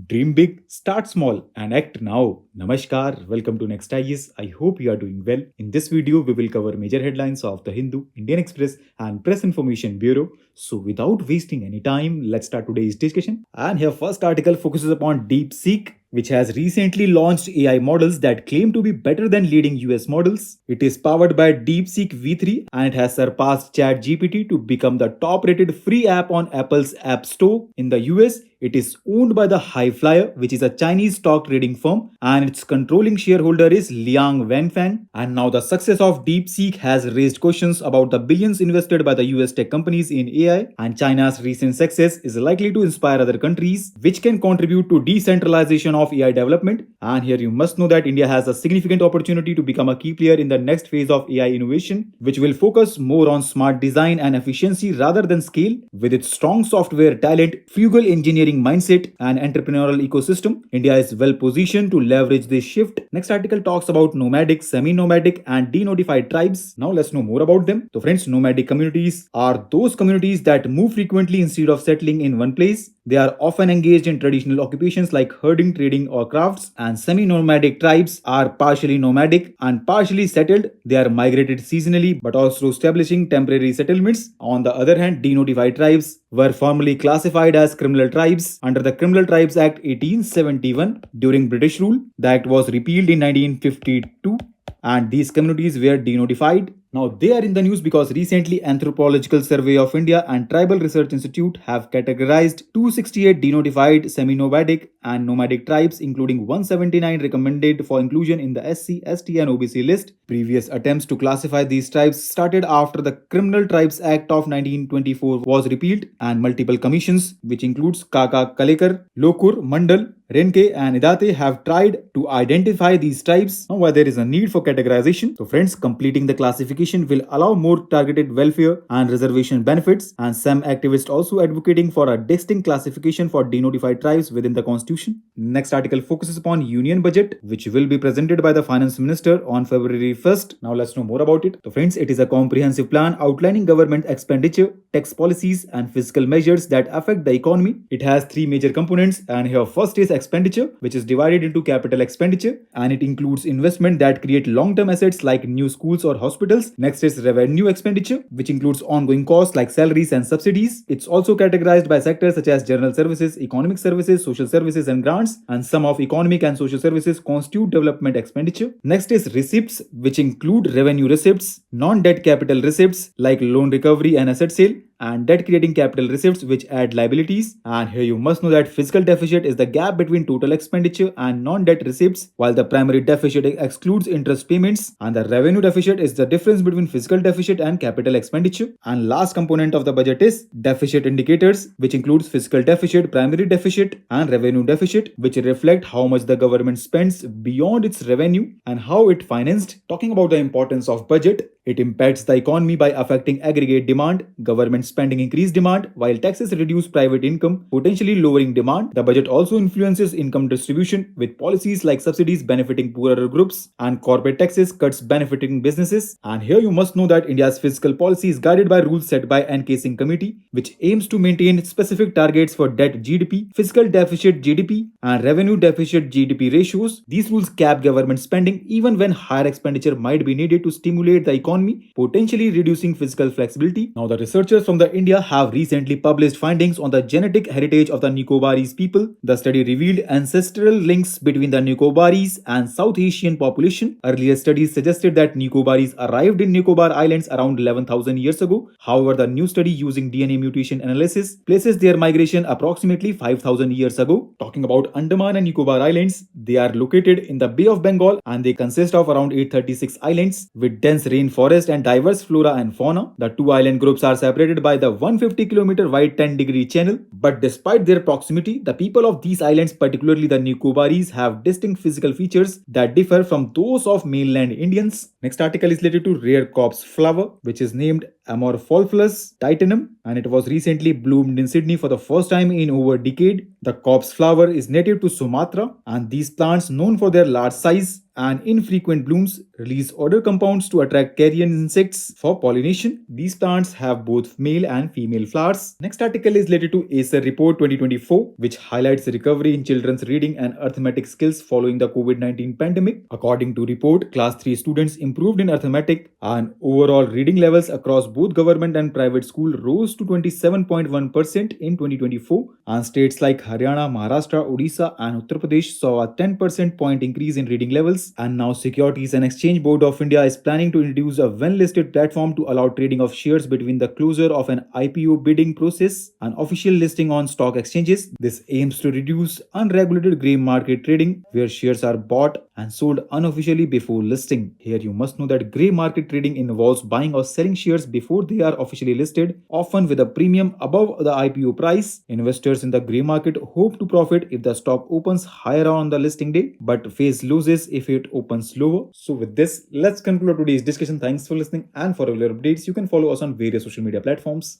Dream big, start small, and act now. Namaskar, welcome to Next IS. I hope you are doing well. In this video, we will cover major headlines of the Hindu, Indian Express, and Press Information Bureau. So, without wasting any time, let's start today's discussion. And here, first article focuses upon DeepSeek, which has recently launched AI models that claim to be better than leading US models. It is powered by DeepSeek V3 and it has surpassed ChatGPT to become the top rated free app on Apple's App Store. In the US, it is owned by the Highflyer, which is a Chinese stock trading firm, and its controlling shareholder is Liang Wenfang. And now the success of DeepSeek has raised questions about the billions invested by the US tech companies in AI, and China's recent success is likely to inspire other countries, which can contribute to decentralization of AI development. And here you must know that India has a significant opportunity to become a key player in the next phase of AI innovation, which will focus more on smart design and efficiency rather than scale. With its strong software talent, frugal engineering mindset, and entrepreneurial ecosystem, India is well positioned to leverage this shift. Next article talks about nomadic, semi-nomadic, and denotified tribes. Now let's know more about them. So friends, nomadic communities are those communities that move frequently instead of settling in one place. They are often engaged in traditional occupations like herding, trading, or crafts, and semi-nomadic tribes are partially nomadic and partially settled. They are migrated seasonally but also establishing temporary settlements. On the other hand, denotified tribes were formerly classified as criminal tribes under the Criminal Tribes Act 1871 during British rule. The act was repealed in 1952 and these communities were denotified. Now they are in the news because recently Anthropological Survey of India and Tribal Research Institute have categorized 268 denotified, semi-nomadic and nomadic tribes, including 179 recommended for inclusion in the SC, ST and OBC list. Previous attempts to classify these tribes started after the Criminal Tribes Act of 1924 was repealed, and multiple commissions, which includes Kaka Kalekar, Lokur, Mandal, Renke and Idate, have tried to identify these tribes. Now why there is a need for categorization. So friends, completing the classification will allow more targeted welfare and reservation benefits, and some activists also advocating for a distinct classification for denotified tribes within the constitution. Next article focuses upon union budget, which will be presented by the finance minister on February 1st. Now let's know more about it. So friends, it is a comprehensive plan outlining government expenditure, tax policies and fiscal measures that affect the economy. It has three major components, and here first is expenditure, which is divided into capital expenditure, and it includes investment that create long-term assets like new schools or hospitals. Next is revenue expenditure, which includes ongoing costs like salaries and subsidies. It's also categorized by sectors such as general services, economic services, social services and grants, and some of economic and social services constitute development expenditure. Next is receipts, which include revenue receipts, non-debt capital receipts like loan recovery and asset sale, and debt creating capital receipts which add liabilities. And here you must know that fiscal deficit is the gap between total expenditure and non-debt receipts, while the primary deficit excludes interest payments, and the revenue deficit is the difference between fiscal deficit and capital expenditure. And last component of the budget is deficit indicators, which includes fiscal deficit, primary deficit and revenue deficit, which reflect how much the government spends beyond its revenue and how it financed. Talking about the importance of budget, it impacts the economy by affecting aggregate demand. Government spending increase demand, while taxes reduce private income, potentially lowering demand. The budget also influences income distribution, with policies like subsidies benefiting poorer groups and corporate taxes cuts benefiting businesses. And here you must know that India's fiscal policy is guided by rules set by N.K. Singh Committee, which aims to maintain specific targets for debt GDP, fiscal deficit GDP, and revenue deficit GDP ratios. These rules cap government spending even when higher expenditure might be needed to stimulate the economy, potentially reducing fiscal flexibility. Now the researchers from the India have recently published findings on the genetic heritage of the Nicobarese people. The study revealed ancestral links between the Nicobarese and South Asian population. Earlier studies suggested that Nicobarese arrived in Nicobar Islands around 11,000 years ago. However, the new study using DNA mutation analysis places their migration approximately 5,000 years ago. Talking about Andaman and Nicobar Islands, they are located in the Bay of Bengal and they consist of around 836 islands with dense rainforest and diverse flora and fauna. The two island groups are separated by the 150-kilometer wide 10-degree channel, but despite their proximity, the people of these islands, particularly the Nicobarese, have distinct physical features that differ from those of mainland Indians. Next article is related to rare corpse flower, which is named Amorphophilus titanum, and it was recently bloomed in Sydney for the first time in over a decade. The corpse flower is native to Sumatra, and these plants, known for their large size and infrequent blooms, release odor compounds to attract carrion insects for pollination. These plants have both male and female flowers. Next article is related to ASER report 2024, which highlights recovery in children's reading and arithmetic skills following the COVID-19 pandemic. According to report, class 3 students improved in arithmetic, and overall reading levels across both government and private school rose to 27.1% in 2024, and states like Haryana, Maharashtra, Odisha and Uttar Pradesh saw a 10% point increase in reading levels. And now Securities and Exchange Board of India is planning to introduce a when-listed platform to allow trading of shares between the closure of an IPO bidding process and official listing on stock exchanges. This aims to reduce unregulated grey market trading, where shares are bought and sold unofficially before listing. Here you must know that grey market trading involves buying or selling shares before they are officially listed, often with a premium above the IPO price. Investors in the grey market hope to profit if the stock opens higher on the listing day, but face losses if it opens lower. So with this, let's conclude today's discussion. Thanks for listening, and for regular updates, you can follow us on various social media platforms.